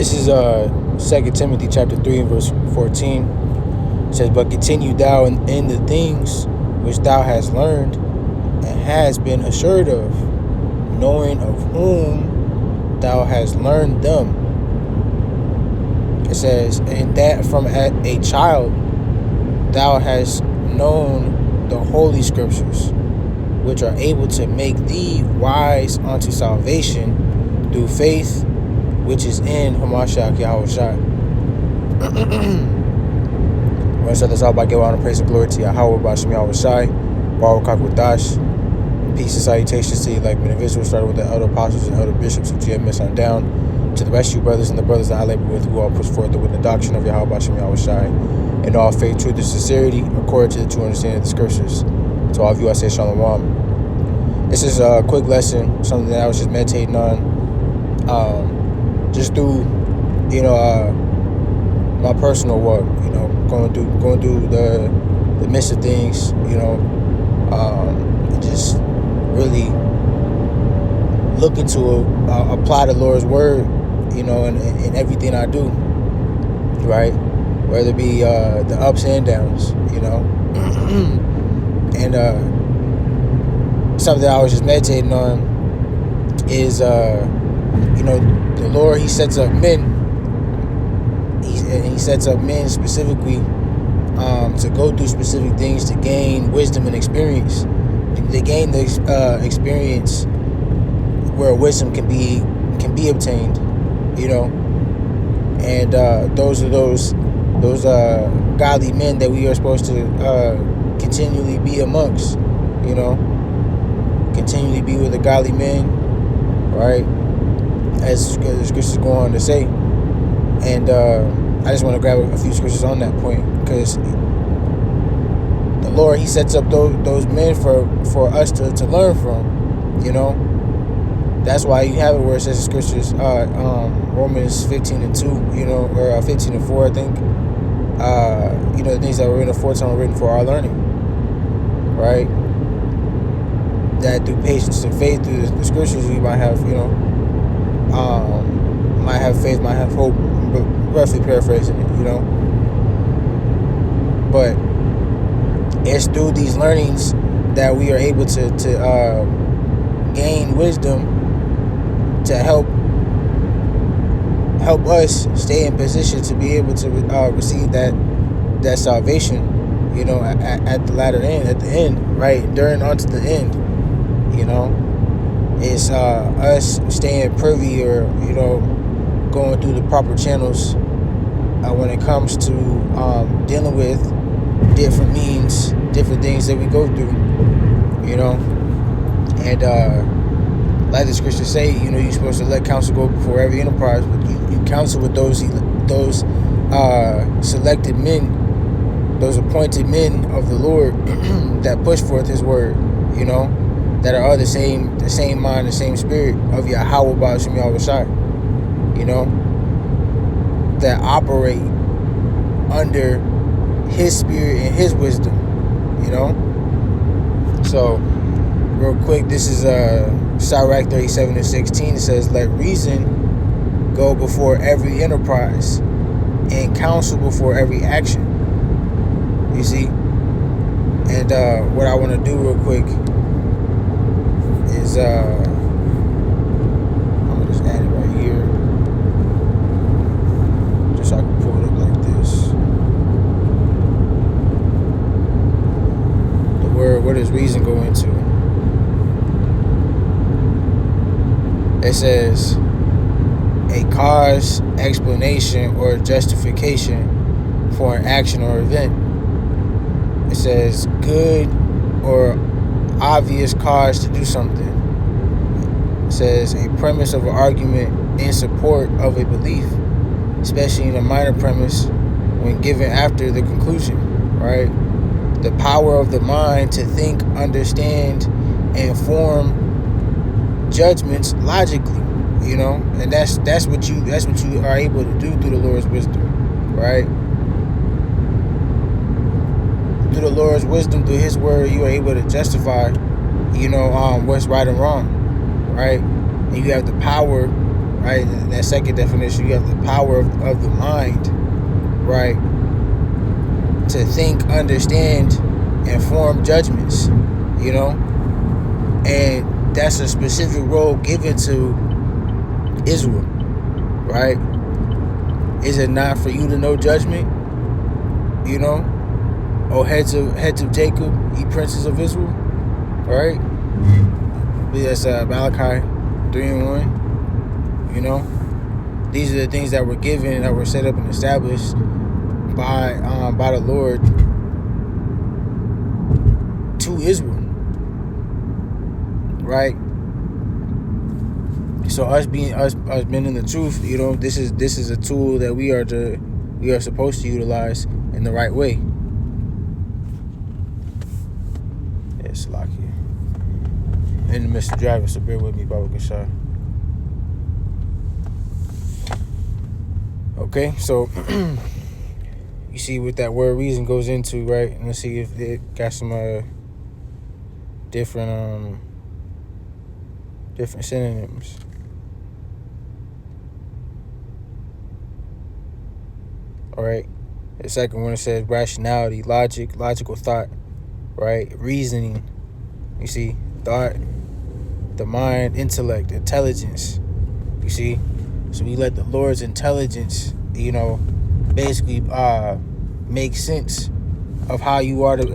This is 2 Timothy chapter 3 and verse 14. It says, "But continue thou in the things which thou hast learned and hast been assured of, knowing of whom thou hast learned them." It says, "And that from a child thou hast known the holy scriptures, which are able to make thee wise unto salvation through faith which is in Hamashiach Yahushua." I want to start this out by giving honor, praise, and glory to Yahweh, Bashem Yahushai, Baruch HaKodash. Peace and salutations to you, like men of Israel, starting with the elder apostles and elder bishops who you have missed on down, to the rest of you brothers and the brothers that I labor with, who all push forth with the doctrine of Yahweh, Bashem Yahushai, in all faith, truth, and sincerity, according to the true understanding of the scriptures. To all of you, I say Shalom. This is a quick lesson, something that I was just meditating on, just through, my personal walk, going through the midst of things, and just really looking to apply the Lord's word, in everything I do, right? Whether it be the ups and downs, and something I was just meditating on is, the Lord, He sets up men. He sets up men specifically to go through specific things to gain wisdom and experience. They gain the experience where wisdom can be obtained, and those are those godly men that we are supposed to continually be amongst, continually be with the godly men, right? As the scriptures go on to say. And I just want to grab a few scriptures on that point, because the Lord, He sets up those men for us to learn from, That's why you have it where it says in scriptures, Romans 15:2, or 15:4, I think. The things that were written aforetime are written for our learning, right? That through patience and faith, through the scriptures, we might have, might have faith, might have hope, but roughly paraphrasing it, But it's through these learnings that we are able to gain wisdom to help us stay in position to be able to receive that salvation, at the latter end, at the end, right, during onto the end, It's us staying privy, or going through the proper channels when it comes to dealing with different means, different things that we go through, and like the scriptures say, you're supposed to let counsel go before every enterprise, but you counsel with those selected men, those appointed men of the Lord that push forth His word, that are of the same mind, the same spirit of Yahweh Ba'ashem Yahushai, that operate under His spirit and His wisdom, So, real quick, this is Sirach 37:16. It says, "Let reason go before every enterprise, and counsel before every action." You see? And what I want to do real quick is I'm gonna just add it right here, just so I can pull it up like this. The word, what does reason go into? It says a cause, explanation, or justification for an action or event. It says good or obvious cause to do something. It says a premise of an argument in support of a belief, especially in a minor premise when given after the conclusion, right? The power of the mind to think, understand, and form judgments logically, and that's what you are able to do through the Lord's wisdom, right? Through the Lord's wisdom, through His word, you are able to justify, what's right and wrong, right? And you have the power right? In that second definition, you have the power of the mind, right? To think, understand, and form judgments, and that's a specific role given to Israel, right? Is it not for you to know judgment? Oh, heads of Jacob, ye princes of Israel, right? That's Malachi 3:1. These are the things that were given, that were set up and established by the Lord to Israel, right? So us being in the truth, this is a tool that we are supposed to utilize in the right way. It's lucky. In the midst of driving, so bear with me, Baba Gashar. Okay, so you see what that word reason goes into, right? And let's see if it got some different synonyms. All right. The second one, it says rationality, logical thought, right? Reasoning. You see, thought, the mind, intellect, intelligence. You see, so we let the Lord's intelligence, basically make sense of how you are to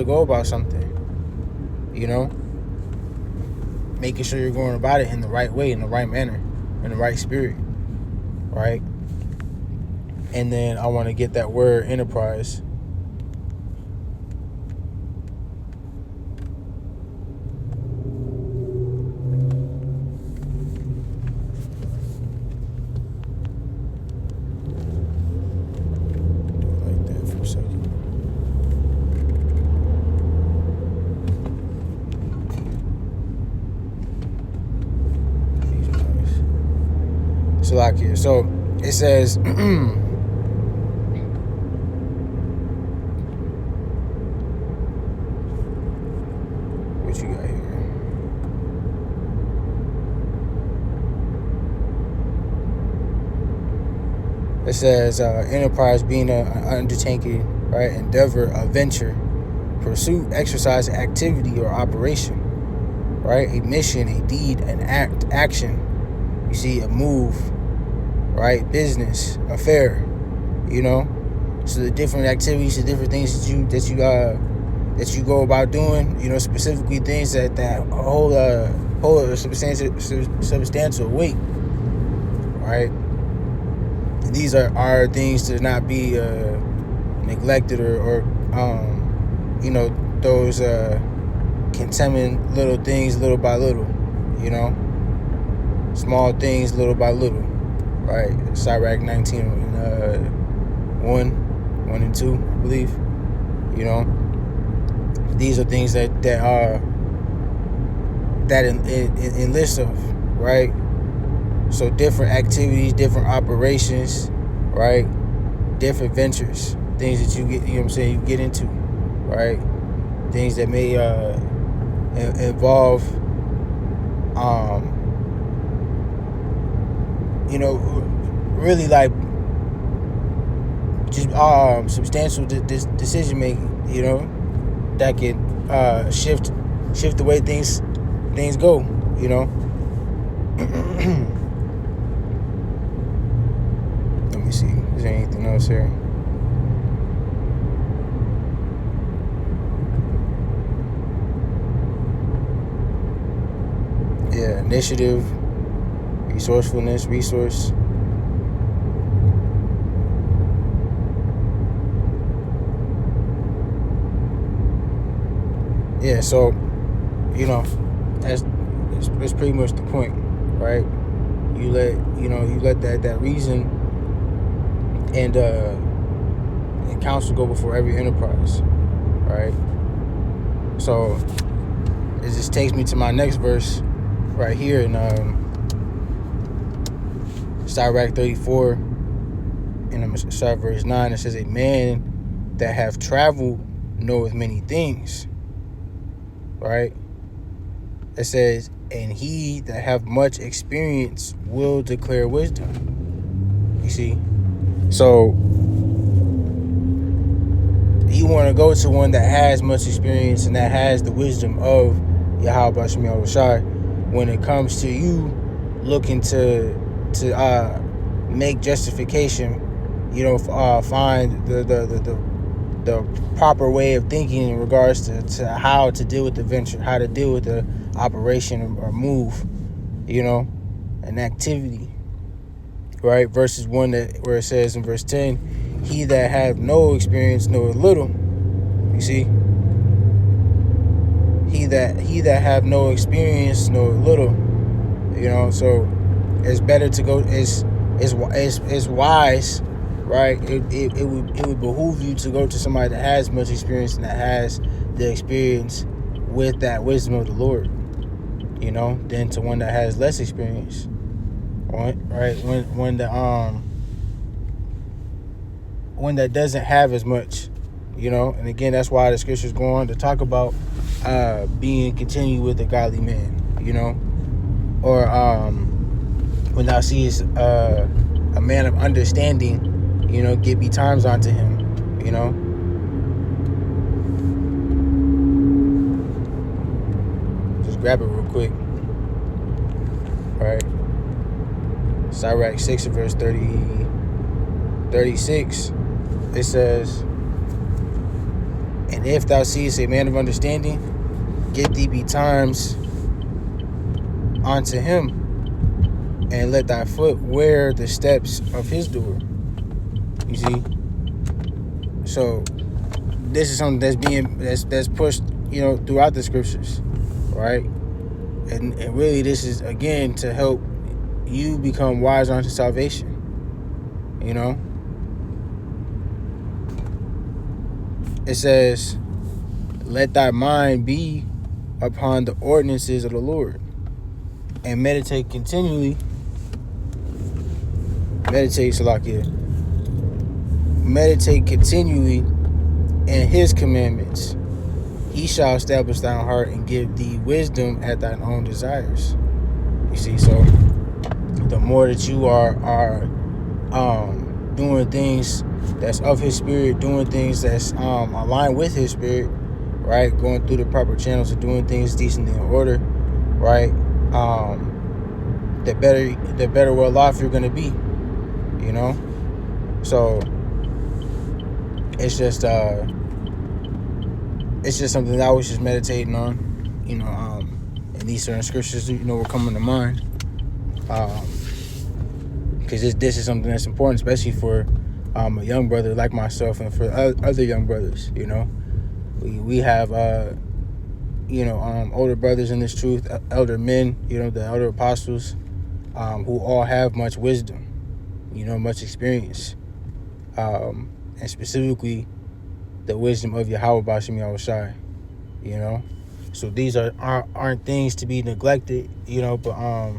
go about something. Making sure you're going about it in the right way, in the right manner, in the right spirit, right? And then I want to get that word enterprise. Like that for a second. These are nice. So like here, so it says. What you got here? It says enterprise being an undertaking, right? Endeavor, a venture, pursuit, exercise, activity, or operation, right? A mission, a deed, an act, action. You see, a move, right? Business, affair. So the different activities, the different things that you go about doing, specifically things that hold a substantial weight, right? These are things to not be neglected or those containing little things little by little, small things little by little, right? Sirach 19 and 1 and 2, I believe. These are things that enlist of, right? So different activities, different operations, right? Different ventures, things that you get, you get into, right? Things that may involve, really like just substantial decision making, that can shift the way things go, Let me see. Is there anything else here? Yeah, initiative, resourcefulness, resource. Yeah, so that's pretty much the point, right? You let that reason and counsel go before every enterprise, right? So it just takes me to my next verse right here in Sirach 34, and I'm gonna start verse 9. It says, a man that have traveled knoweth many things, right? It says, And he that have much experience will declare wisdom. You see? So you want to go to one that has much experience and that has the wisdom of Yahweh Shem Shai when it comes to you looking to make justification, find the proper way of thinking in regards to how to deal with the venture, how to deal with the operation or move, an activity, right? Versus one where it says in verse 10, he that hath no experience knoweth little. You see? He that have no experience knoweth little. So it's better to go. It's wise, right? It would behoove you to go to somebody that has much experience and that has the experience with that wisdom of the Lord, than to one that has less experience, right? When that doesn't have as much, and again, that's why the scriptures go on to talk about being continued with a godly man, or when thou seest a man of understanding, get betimes unto him, just grab it real quick. All right, Sirach 6 verse 36, it says, and if thou seest a man of understanding, get thee betimes unto him, and let thy foot wear the steps of his door. You see? So this is something that's pushed, throughout the scriptures, right? And really this is, again, to help you become wise unto salvation. It says, let thy mind be upon the ordinances of the Lord, and meditate continually in his commandments. He shall establish thine heart and give thee wisdom at thine own desires. You see, so the more that you are doing things that's of his spirit, doing things that's aligned with his spirit, right, going through the proper channels of doing things decently in order, right, the better well off you're going to be, so it's just something that I was just meditating on, and these certain scriptures, were coming to mind, because this is something that's important, especially for a young brother like myself and for other young brothers. We have older brothers in this truth, elder men, the elder apostles, who all have much wisdom, much experience, and specifically the wisdom of Yahweh Bashim Yahushai, so these aren't things to be neglected, but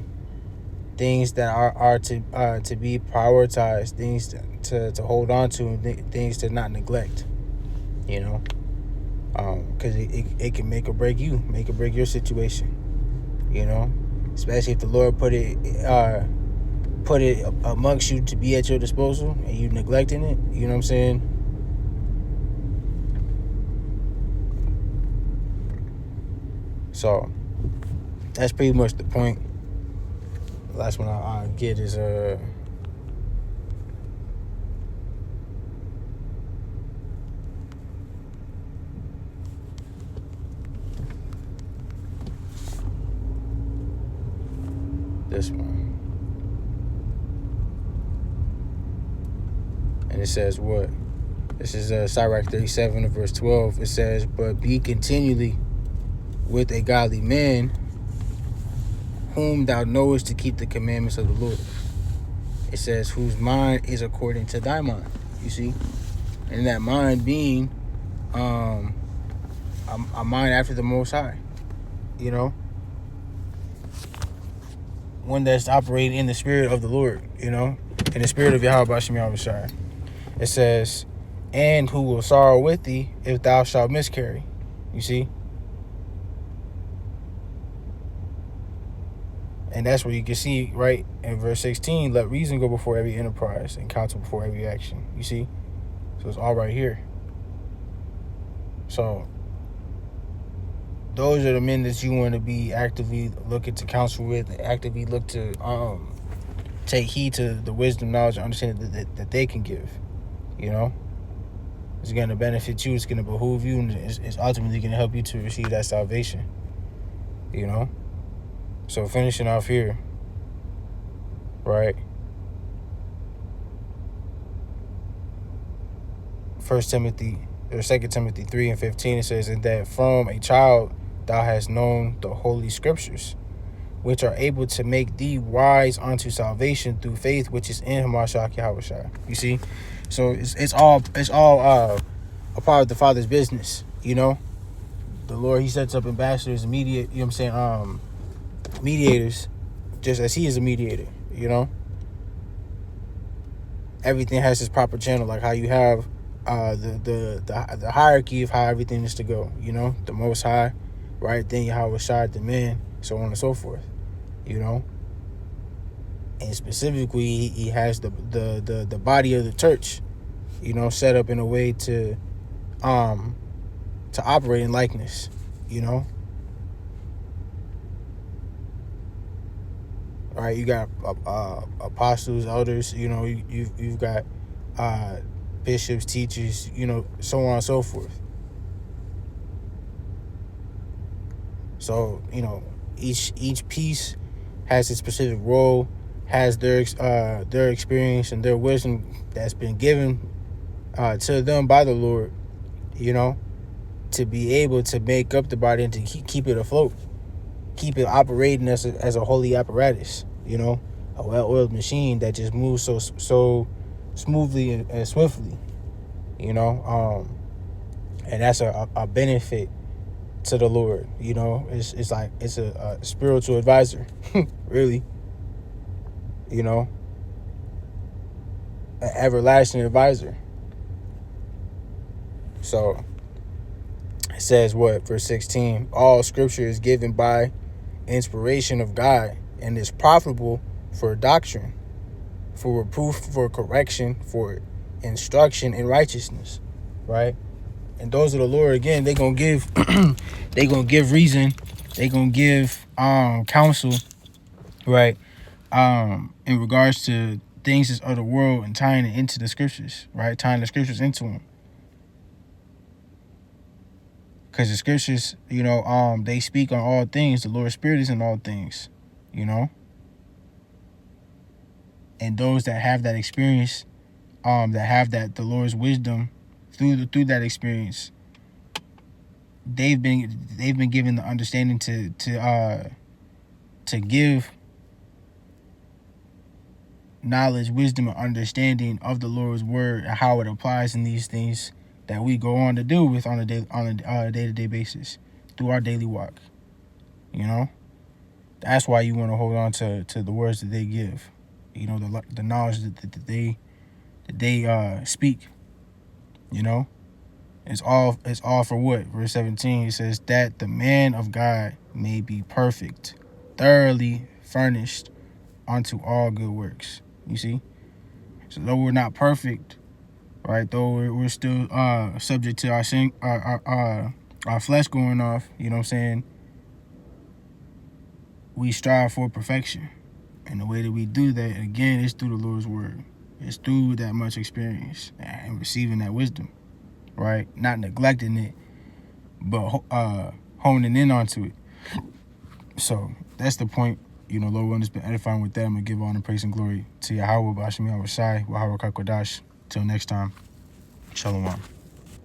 things that are to be prioritized, things to hold on to, and things to not neglect, because it can make or break your situation, especially if the Lord put it amongst you to be at your disposal and you neglecting it. You know what I'm saying? So that's pretty much the point. The last one I get is this one. And it says what? This is Sirach 37 verse 12. It says, but be continually with a godly man, whom thou knowest to keep the commandments of the Lord. It says, whose mind is according to thy mind. You see? And that mind being a mind after the Most High. One that's operating in the spirit of the Lord, in the spirit of Yahweh Bashim Yahushai. It says, and who will sorrow with thee if thou shalt miscarry. You see? And that's where you can see, right, in verse 16, let reason go before every enterprise and counsel before every action. You see? So it's all right here. So those are the men that you want to be actively looking to counsel with, and actively look to take heed to the wisdom, knowledge, and understanding that they can give. You know? It's going to benefit you. It's going to behoove you. And it's ultimately going to help you to receive that salvation. You know? So finishing off here, right? 2 Timothy 3:15, it says, and that from a child thou hast known the holy scriptures, which are able to make thee wise unto salvation through faith which is in Hamashiach Yahushua. You see? So it's all a part of the Father's business, you know? The Lord, he sets up ambassadors and mediators, just as he is a mediator, you know? Everything has its proper channel, like how you have the hierarchy of how everything is to go, you know? The Most High, right? Then Yahushua, the man, so on and so forth, you know? And specifically, he has the body of the church, you know, set up in a way to operate in likeness, you know. All right, you got apostles, elders, you know, you've got bishops, teachers, you know, so on and so forth. So, you know, each piece has its specific role, has their experience and their wisdom that's been given to them by the Lord, you know, to be able to make up the body and to keep it afloat, keep it operating as a holy apparatus, you know, a well-oiled machine that just moves so smoothly and swiftly, you know, and that's a benefit to the Lord, you know. It's like it's a spiritual advisor, really, you know, an everlasting advisor. So it says what, verse 16, all scripture is given by inspiration of God and is profitable for doctrine, for reproof, for correction, for instruction in righteousness, right? And those of the Lord, again, they gonna give they gonna give reason, they gonna give counsel, right? In regards to things that's of the world and tying it into the scriptures, right? Tying the scriptures into them. Because the scriptures, you know, they speak on all things. The Lord's Spirit is in all things, you know. And those that have that experience, that have the Lord's wisdom through that experience, they've been given the understanding to give knowledge, wisdom, and understanding of the Lord's word and how it applies in these things that we go on to deal with on a day-to-day basis through our daily walk. You know, that's why you want to hold on to the words that they give. You know, the knowledge that they speak. You know, it's all for what? Verse 17, it says that the man of God may be perfect, thoroughly furnished unto all good works. You see, so though we're not perfect, right? Though we're still subject to our sin, our flesh going off. You know what I'm saying? We strive for perfection, and the way that we do that, again, is through the Lord's word. It's through that much experience and receiving that wisdom, right? Not neglecting it, but honing in onto it. So that's the point. You know, Lord, has been edifying with that. I'm going to give honor, praise, and glory to Yahweh, Bashim Yahweh Shai, Yahweh Kakodash. Till next time, Shalom.